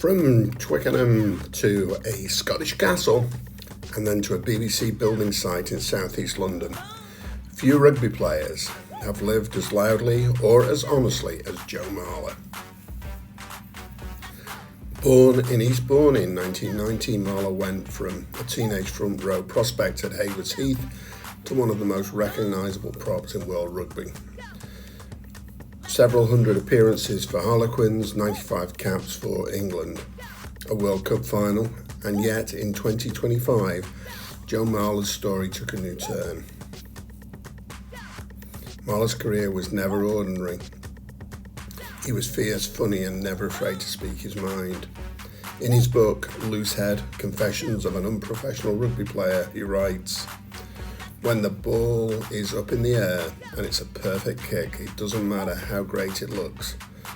From Twickenham to a Scottish castle and then to a BBC building site in southeast London, few rugby players have lived as loudly or as honestly as Joe Marler. Born in Eastbourne in 1990, Marler went from a teenage front row prospect at Haywards Heath to one of the most recognisable props in world rugby. Several hundred appearances for Harlequins, 95 caps for England, a World Cup final, and yet in 2025, Joe Marler's story took a new turn. Marler's career was never ordinary. He was fierce, funny, and never afraid to speak his mind. In his book, Loose Head, Confessions of an Unprofessional Rugby Player, he writes, "When the ball is up in the air and it's a perfect kick, it doesn't matter how great it looks,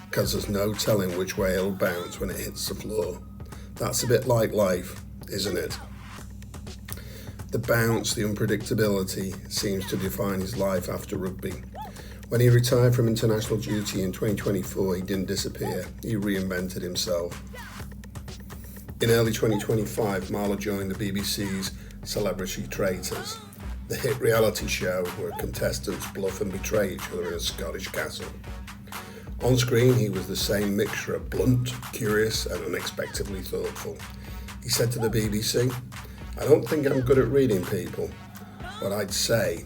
because there's no telling which way it'll bounce when it hits the floor. That's a bit like life, isn't it?" The bounce, the unpredictability, seems to define his life after rugby. When he retired from international duty in 2024, he didn't disappear, he reinvented himself. In early 2025, Marler joined the BBC's Celebrity Traitors, the hit reality show where contestants bluff and betray each other in a Scottish castle. On screen, he was the same mixture of blunt, curious, and unexpectedly thoughtful. He said to the BBC, "I don't think I'm good at reading people, but I'd say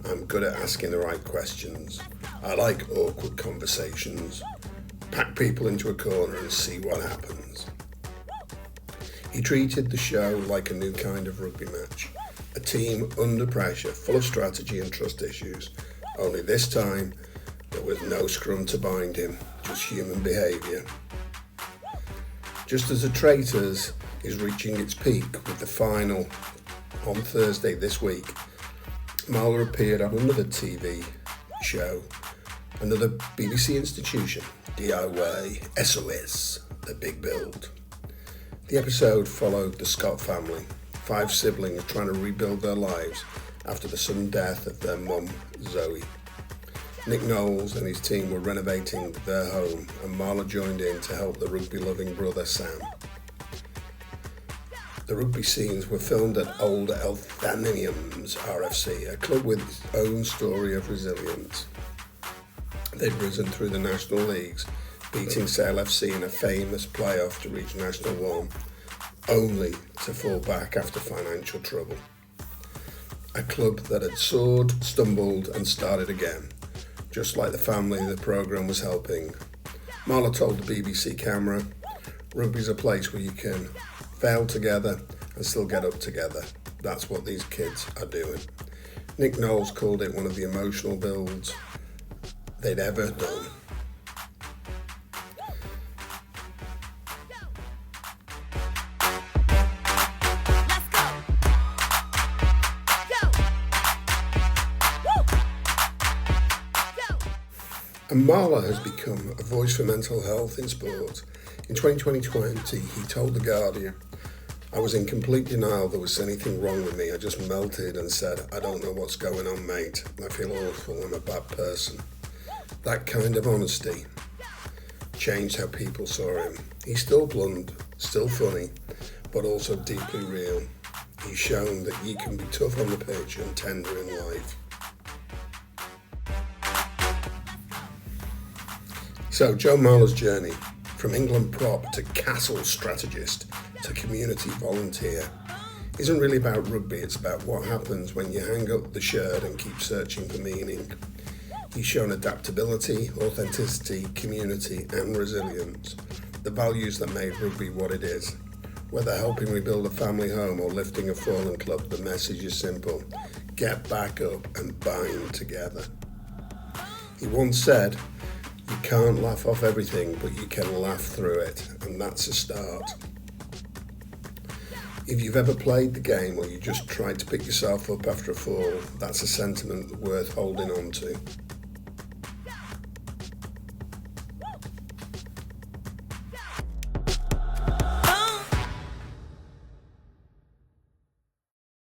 I'm good at asking the right questions. I like awkward conversations. Pack people into a corner and see what happens." He treated the show like a new kind of rugby match. A team under pressure, full of strategy and trust issues. Only this time, there was no scrum to bind him, just human behaviour. Just as The Traitors is reaching its peak with the final on Thursday this week, Marler appeared on another TV show, another BBC institution, DIY, SOS, The Big Build. The episode followed the Scott family, 5 siblings trying to rebuild their lives after the sudden death of their mum, Zoe. Nick Knowles and his team were renovating their home, and Marler joined in to help the rugby-loving brother Sam. The rugby scenes were filmed at Old Elthanians RFC, a club with its own story of resilience. They'd risen through the national leagues, beating Sale FC in a famous playoff to reach National 1, only to fall back after financial trouble. A club that had soared, stumbled and started again, just like the family the programme was helping. Marler told the BBC camera, "Rugby's a place where you can fail together and still get up together. That's what these kids are doing." Nick Knowles called it one of the emotional builds they'd ever done. And Marler has become a voice for mental health in sport. In 2020, he told The Guardian, "I was in complete denial there was anything wrong with me. I just melted and said, 'I don't know what's going on, mate. I feel awful. I'm a bad person.' That kind of honesty changed how people saw him. He's still blunt, still funny, but also deeply real. He's shown that you can be tough on the pitch and tender in life." So, Joe Marler's journey from England prop to castle strategist to community volunteer isn't really about rugby, it's about what happens when you hang up the shirt and keep searching for meaning. He's shown adaptability, authenticity, community and resilience, the values that made rugby what it is. Whether helping rebuild a family home or lifting a fallen club, the message is simple: get back up and bind together. He once said, "You can't laugh off everything, but you can laugh through it," and that's a start. If you've ever played the game or you just tried to pick yourself up after a fall, that's a sentiment worth holding on to.